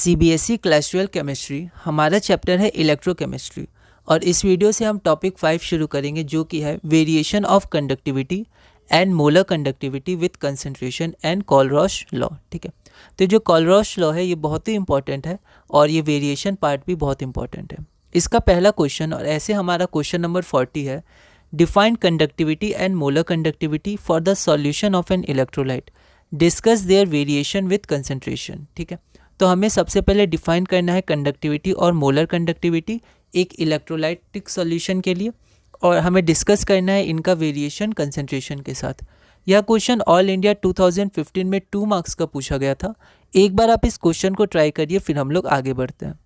CBSE class 12 chemistry हमारा chapter है electrochemistry और इस वीडियो से हम टॉपिक 5 शुरू करेंगे जो कि है variation of conductivity and molar conductivity with concentration and Kohlrausch law. ठीक है, तो जो कोलरॉश लॉ है ये बहुत ही इंपॉर्टेंट है और ये वेरिएशन पार्ट भी बहुत इंपॉर्टेंट है। इसका पहला क्वेश्चन और ऐसे हमारा क्वेश्चन नंबर 40 है, define conductivity and molar conductivity for the solution of an electrolyte, discuss their variation with concentration. ठीक है, तो हमें सबसे पहले डिफाइन करना है कंडक्टिविटी और मोलर कंडक्टिविटी एक इलेक्ट्रोलाइटिक सॉल्यूशन के लिए और हमें डिस्कस करना है इनका वेरिएशन कंसंट्रेशन के साथ। यह क्वेश्चन ऑल इंडिया 2015 में 2 मार्क्स का पूछा गया था। एक बार आप इस क्वेश्चन को ट्राई करिए, फिर हम लोग आगे बढ़ते हैं।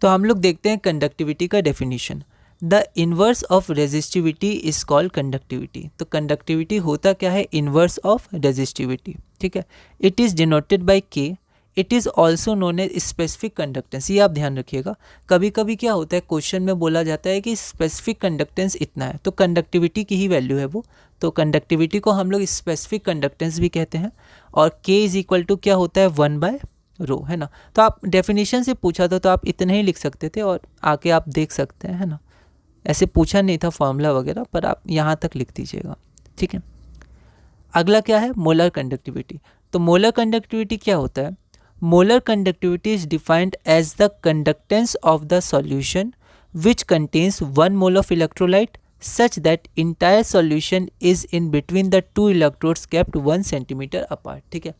तो हम लोग देखते हैं कंडक्टिविटी का definition. The inverse of resistivity is called conductivity. तो कंडक्टिविटी होता क्या है? Inverse of resistivity. ठीक है, it is denoted by K. It is also known as specific conductance. ये आप ध्यान रखिएगा, कभी कभी क्या होता है क्वेश्चन में बोला जाता है कि स्पेसिफिक कंडक्टेंस इतना है, तो कंडक्टिविटी की ही वैल्यू है वो। तो कंडक्टिविटी को हम लोग स्पेसिफिक कंडक्टेंस भी कहते हैं और के इज इक्वल टू क्या होता है? 1/ρ, है ना। तो आप डेफिनेशन से पूछा था तो आप इतना ही लिख सकते थे और आके आप देख सकते हैं, है ना। ऐसे पूछा नहीं था फॉर्मूला वगैरह, पर आप यहाँ तक लिख दीजिएगा। ठीक है, अगला क्या है? Molar conductivity. तो मोलर कंडक्टिविटी क्या होता है? Molar conductivity is defined as the conductance of the solution which contains 1 mole of electrolyte such that entire solution is in between the two electrodes kept 1 centimeter apart। ठीक है,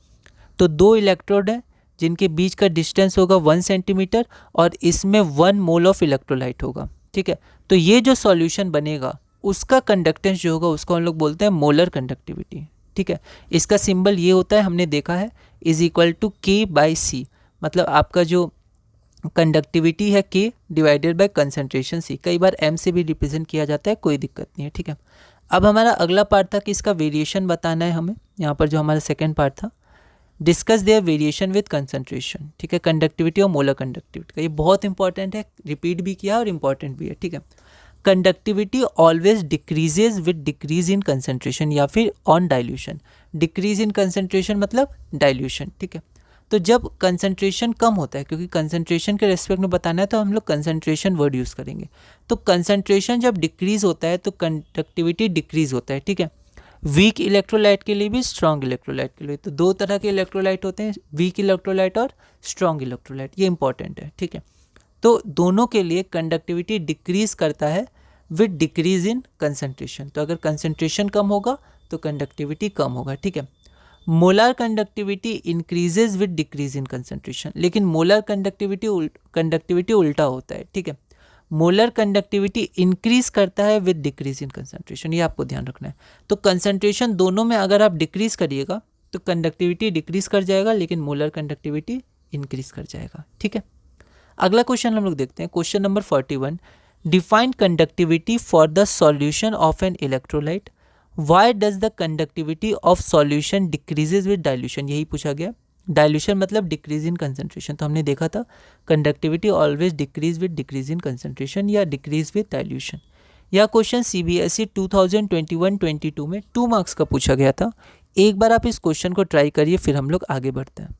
तो 2 electrode हैं जिनके बीच का distance होगा 1 सेंटीमीटर और इसमें 1 mole of electrolyte होगा। ठीक है, तो ये जो सॉल्यूशन बनेगा उसका कंडक्टेंस जो होगा उसको हम लोग बोलते हैं मोलर कंडक्टिविटी। ठीक है, इसका सिंबल ये होता है, हमने देखा है, इज इक्वल टू K/C। मतलब आपका जो कंडक्टिविटी है K divided by concentration C। कई बार M से भी रिप्रेजेंट किया जाता है, कोई दिक्कत नहीं है। ठीक है, अब हमारा अगला पार्ट था कि इसका वेरिएशन बताना है हमें। यहाँ पर जो हमारा सेकेंड पार्ट था, discuss their variation with concentration. ठीक है, कंडक्टिविटी और मोलर कंडक्टिविटी का ये बहुत इंपॉर्टेंट है, रिपीट भी किया और इंपॉर्टेंट भी है। ठीक है, conductivity always decreases with decrease in concentration या फिर on dilution. Decrease in concentration मतलब डाइल्यूशन। ठीक है, तो जब कंसंट्रेशन कम होता है, क्योंकि कंसंट्रेशन के रेस्पेक्ट में बताना है तो हम लोग कंसंट्रेशन वर्ड यूज़ करेंगे। तो कंसंट्रेशन जब डिक्रीज होता है तो कंडक्टिविटी डिक्रीज होता है। ठीक है, वीक इलेक्ट्रोलाइट के लिए भी स्ट्रॉन्ग इलेक्ट्रोलाइट के लिए। तो 2 तरह के इलेक्ट्रोलाइट होते हैं, वीक इलेक्ट्रोलाइट और स्ट्रॉन्ग इलेक्ट्रोलाइट, ये इंपॉर्टेंट है। ठीक है, तो दोनों के लिए कंडक्टिविटी डिक्रीज करता है विद डिक्रीज इन कंसंट्रेशन। तो अगर कंसंट्रेशन कम होगा तो कंडक्टिविटी कम होगा। ठीक है, molar conductivity increases with decrease in concentration, लेकिन मोलर कंडक्टिविटी उल्टा होता है। ठीक है, मोलर कंडक्टिविटी इंक्रीज करता है विद डिक्रीज इन कंसंट्रेशन, ये आपको ध्यान रखना है। तो कंसंट्रेशन दोनों में अगर आप डिक्रीज करिएगा तो कंडक्टिविटी डिक्रीज कर जाएगा, लेकिन मोलर कंडक्टिविटी इंक्रीज कर जाएगा। ठीक है, अगला क्वेश्चन हम लोग देखते हैं, question number 41, define conductivity for the solution of an electrolyte. Why does the conductivity of solution decreases with dilution? यही पूछा गया। डाइल्यूशन मतलब डिक्रीज इन कंसंट्रेशन, तो हमने देखा था conductivity always decrease with decrease in concentration या डिक्रीज विद डाइल्यूशन। यह क्वेश्चन CBSE 2021-22 में 2 मार्क्स का पूछा गया था। एक बार आप इस क्वेश्चन को ट्राई करिए, फिर हम लोग आगे बढ़ते हैं।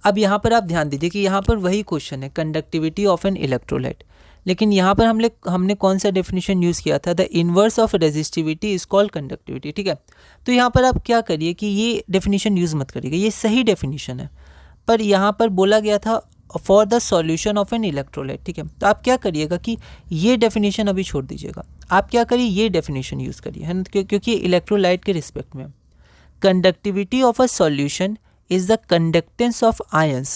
अब यहाँ पर आप ध्यान दीजिए कि यहाँ पर वही क्वेश्चन है, कंडक्टिविटी ऑफ एन इलेक्ट्रोलाइट, लेकिन यहाँ पर हमने कौन सा डेफिनेशन यूज़ किया था? The inverse of resistivity is called conductivity. ठीक है, तो यहाँ पर आप क्या करिए कि ये डेफिनेशन यूज़ मत करिएगा, ये सही डेफिनेशन है, पर यहाँ पर बोला गया था for the solution of an electrolyte. ठीक है, तो आप क्या करिएगा कि ये डेफिनेशन अभी छोड़ दीजिएगा, आप क्या करिए, ये डेफिनेशन यूज़ करिए, है ना, क्योंकि इलेक्ट्रोलाइट के रिस्पेक्ट में conductivity of a solution is the conductance of ions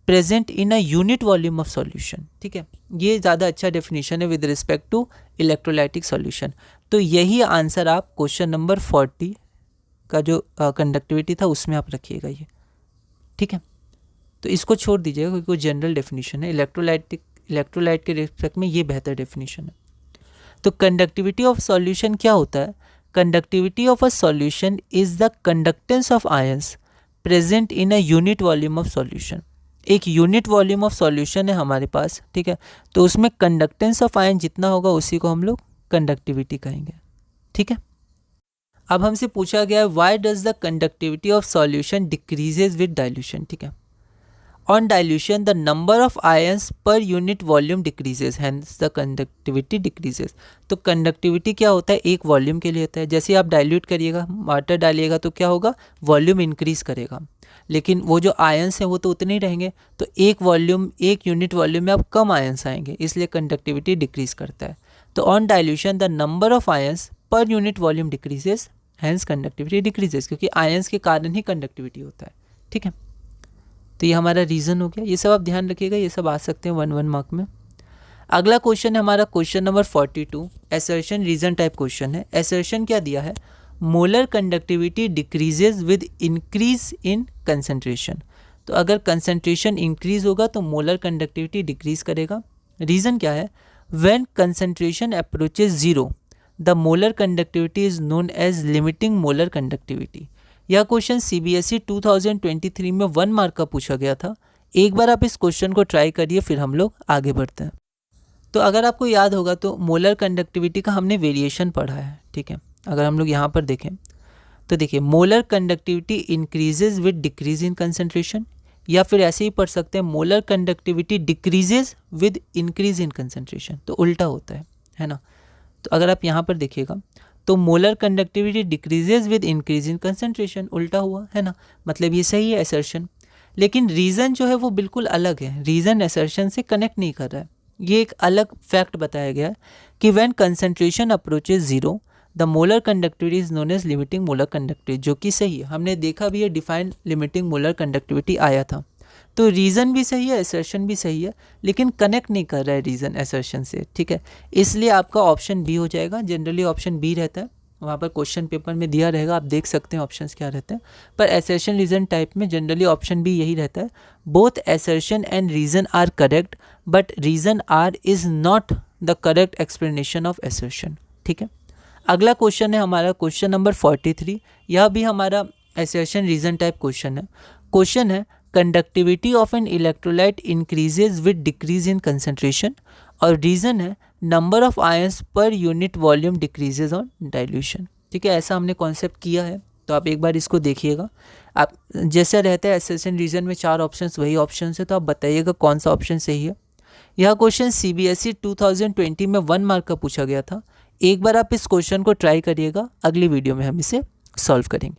present in a unit volume of solution। ठीक है, ये ज़्यादा अच्छा डेफिनेशन है with respect to electrolytic solution. तो यही आंसर आप क्वेश्चन नंबर 40 का जो कंडक्टिविटी था उसमें आप रखिएगा ये। ठीक है, तो इसको छोड़ दीजिएगा क्योंकि वो जनरल डेफिनेशन है, इलेक्ट्रोलाइट के रिस्पेक्ट में ये बेहतर डेफिनेशन है। तो कंडक्टिविटी ऑफ सॉल्यूशन क्या होता है? Conductivity of a solution is the conductance of ions present in a unit volume of solution. एक यूनिट वॉल्यूम ऑफ सॉल्यूशन है हमारे पास। ठीक है, तो उसमें कंडक्टेंस ऑफ आयन जितना होगा उसी को हम लोग कंडक्टिविटी कहेंगे। ठीक है, अब हमसे पूछा गया है why does the conductivity of solution decreases with dilution. ठीक है, on dilution the number of ions per unit volume decreases, hence the conductivity decreases. तो कंडक्टिविटी क्या होता है, एक वॉल्यूम के लिए होता है। जैसे आप डाइल्यूट करिएगा, वाटर डालिएगा तो क्या होगा, वॉल्यूम इंक्रीज करेगा, लेकिन वो जो आयंस हैं वो तो उतने ही रहेंगे। तो एक यूनिट वॉल्यूम में अब कम आयंस आएंगे, इसलिए कंडक्टिविटी डिक्रीज करता है। तो on dilution the number of ions per unit volume decreases, hence conductivity decreases, क्योंकि आयंस के कारण ही कंडक्टिविटी होता है। ठीक है, तो ये हमारा रीज़न हो गया। ये सब आप ध्यान रखिएगा, ये सब आ सकते हैं 1 मार्क में। अगला क्वेश्चन है हमारा question number 42, assertion reason type question है। एसर्शन क्या दिया है, molar conductivity decreases with increase in concentration. तो अगर कंसंट्रेशन इंक्रीज होगा तो मोलर कंडक्टिविटी डिक्रीज करेगा। रीज़न क्या है, when concentration approaches zero the molar conductivity is known as limiting molar conductivity. यह क्वेश्चन CBSE 2023 में 1 मार्क का पूछा गया था। एक बार आप इस क्वेश्चन को ट्राई करिए, फिर हम लोग आगे बढ़ते हैं। तो अगर आपको याद होगा तो मोलर कंडक्टिविटी का हमने वेरिएशन पढ़ा है। ठीक है, अगर हम लोग यहाँ पर देखें तो देखिए, molar conductivity increases with decrease in concentration, या फिर ऐसे ही पढ़ सकते हैं molar conductivity decreases with increase in concentration. तो उल्टा होता है ना। तो अगर आप यहाँ पर देखिएगा तो molar conductivity decreases with increase in concentration, उल्टा हुआ है ना, मतलब ये सही है असर्शन। लेकिन रीज़न जो है वो बिल्कुल अलग है, रीज़न असर्शन से कनेक्ट नहीं कर रहा है। ये एक अलग फैक्ट बताया गया है कि when concentration approaches zero the molar conductivity is known as limiting molar conductivity, जो कि सही है। हमने देखा भी है, डिफाइंड लिमिटिंग मोलर कंडक्टिविटी आया था। तो रीज़न भी सही है, असर्शन भी सही है, लेकिन कनेक्ट नहीं कर रहा है रीज़न असर्शन से। ठीक है, इसलिए आपका ऑप्शन बी हो जाएगा। जनरली ऑप्शन बी रहता है, वहाँ पर क्वेश्चन पेपर में दिया रहेगा, आप देख सकते हैं ऑप्शंस क्या रहते हैं। पर असर्शन रीज़न टाइप में जनरली ऑप्शन बी यही रहता है। Both assertion and reason are correct, but reason R is not the correct explanation of assertion. ठीक है, अगला क्वेश्चन है हमारा क्वेश्चन नंबर 43। यह भी हमारा असर्शन रीज़न टाइप क्वेश्चन है। क्वेश्चन है, conductivity of an electrolyte increases with decrease in concentration, और रीज़न है number of ions per unit volume decreases on dilution. ठीक है, ऐसा हमने कॉन्सेप्ट किया है, तो आप एक बार इसको देखिएगा। आप जैसा रहता है असर्शन रीज़न में 4 ऑप्शंस, वही ऑप्शन है, तो आप बताइएगा कौन सा ऑप्शन सही है। यह क्वेश्चन CBSE 2020 में 1 मार्क का पूछा गया था। एक बार आप इस क्वेश्चन को ट्राई करिएगा, अगली वीडियो में हम इसे सॉल्व करेंगे।